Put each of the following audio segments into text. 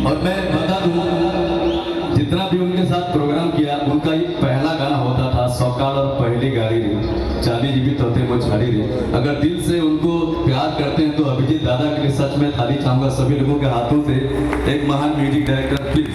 और मैं बता दूं, जितना भी उनके साथ प्रोग्राम किया, उनका ये पहला गाना होता था सौकाल और पहली गाड़ी रे, चाली जी भी तोते वो छाड़ी रे। अगर दिल से उनको प्यार करते हैं तो अभिजीत दादा के लिए सच में थाली चाहूंगा सभी लोगों के हाथों से। एक महान music director please.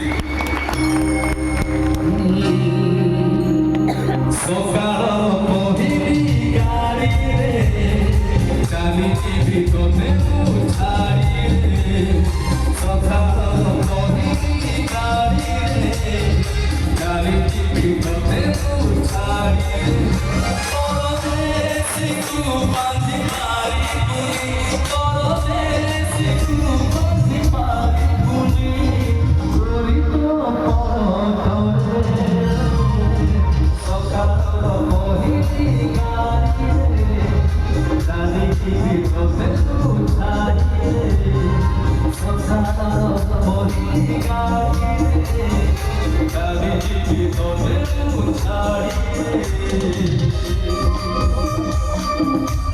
Thank you.